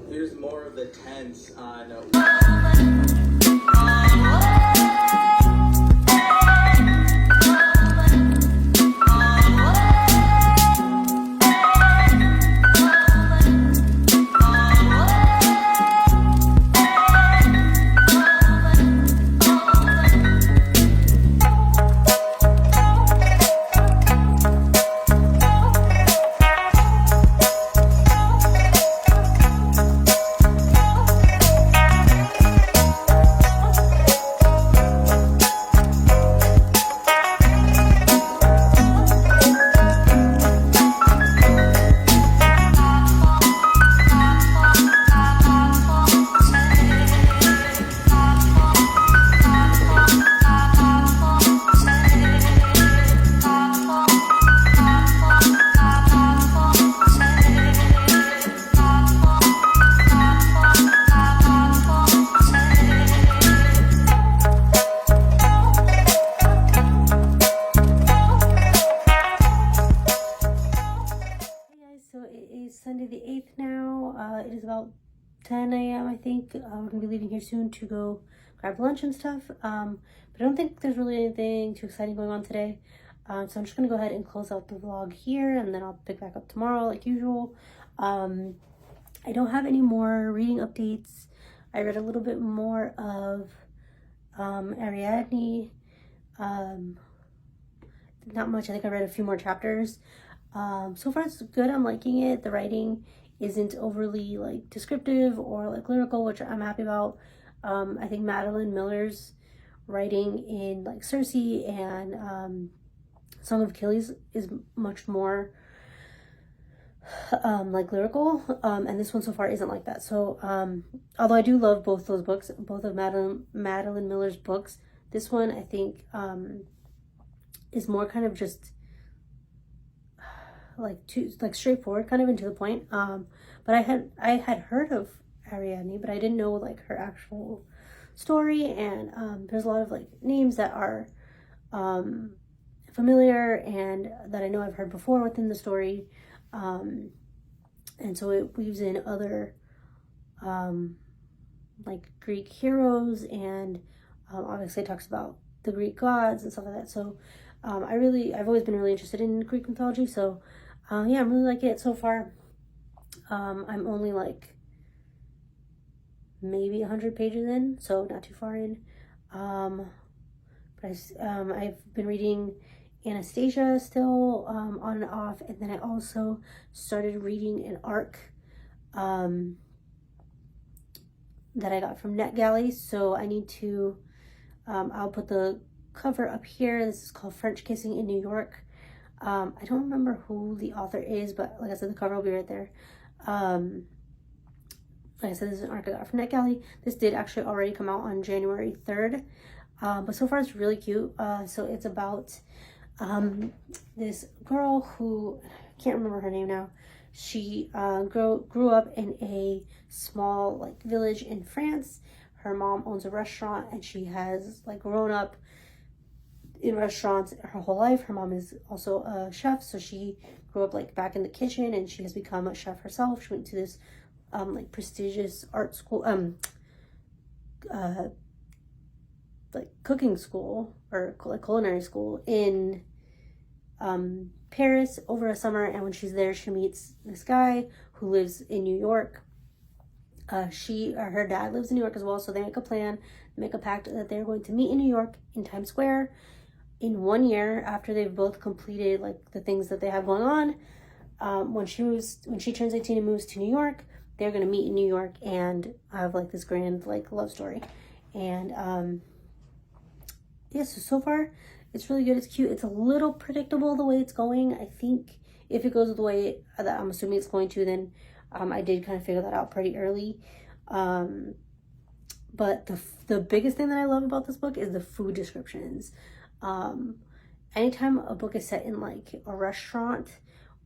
Here's more of the tents on... Sunday the 8th now. It is about 10 a.m. I think. We're going to be leaving here soon to go grab lunch and stuff. But I don't think there's really anything too exciting going on today. So I'm just going to go ahead and close out the vlog here, and then I'll pick back up tomorrow like usual. I don't have any more reading updates. I read a little bit more of Ariadne. Not much. I think I read a few more chapters. So far it's good. I'm liking it. The writing isn't overly like descriptive or like lyrical, which I'm happy about. I think Madeline Miller's writing in like *ɪḻsᴛᴜ and Song of Achilles is much more like lyrical, and this one so far isn't like that. So although I do love both those books, both of Madeline Miller's books, this one I think is more kind of just like straightforward, kind of and to the point. But I had heard of Ariadne, but I didn't know like her actual story, and there's a lot of like names that are familiar and that I know I've heard before within the story, and so it weaves in other like Greek heroes, and obviously it talks about the Greek gods and stuff like that. So I've always been really interested in Greek mythology, so yeah, I'm really liking it so far. I'm only like maybe 100 pages in, so not too far in. But I've been reading Anastasia still, on and off, and then I also started reading an arc that I got from NetGalley, so I need to, I'll put the cover up here. This is called French Kissing in New York. I don't remember who the author is, but like I said, the cover will be right there. Like I said, this is an arc I got from NetGalley. This did actually already come out on January 3rd, but so far it's really cute. So it's about this girl who, I can't remember her name now. She grew up in a small like village in France. Her mom owns a restaurant, and she has like grown up in restaurants her whole life. Her mom is also a chef, so she grew up like back in the kitchen, and she has become a chef herself. She went to this like prestigious art school, like cooking school or like culinary school in Paris over a summer. And when she's there, she meets this guy who lives in New York. Her dad lives in New York as well, so they make a plan, make a pact that they're going to meet in New York in Times Square in 1 year after they've both completed like the things that they have going on. When she turns 18 and moves to New York, they're going to meet in New York and have like this grand like love story. And yeah, so far it's really good. It's cute. It's a little predictable the way it's going. I think if it goes the way that I'm assuming it's going to, then I did kind of figure that out pretty early. But the biggest thing that I love about this book is the food descriptions. Anytime a book is set in like a restaurant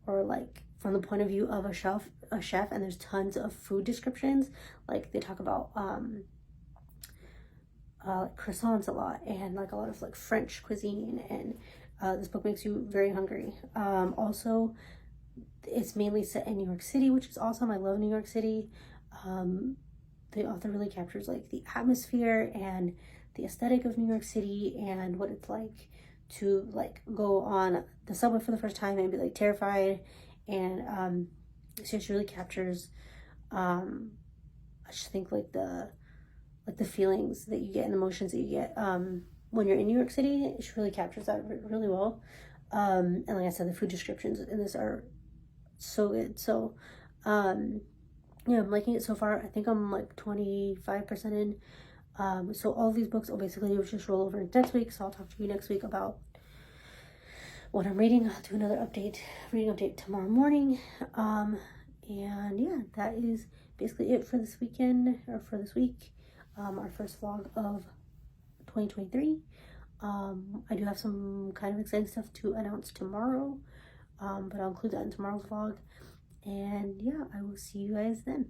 or like from the point of view of a chef, and there's tons of food descriptions, like they talk about like croissants a lot, and like a lot of like French cuisine, and this book makes you very hungry. Also, it's mainly set in New York City, which is awesome. I love New York City. The author really captures like the atmosphere and the aesthetic of New York City, and what it's like to like go on the subway for the first time and be like terrified. And she just really captures I just think like the feelings that you get and emotions that you get when you're in New York City. She really captures that really well. And like I said, the food descriptions in this are so good. So yeah, I'm liking it so far. I think I'm like 25% in. So all of these books will basically just roll over into next week. So I'll talk to you next week about what I'm reading. I'll do another reading update tomorrow morning. And yeah, that is basically it for this weekend, or for this week. Our first vlog of 2023. I do have some kind of exciting stuff to announce tomorrow, but I'll include that in tomorrow's vlog. And yeah, I will see you guys then.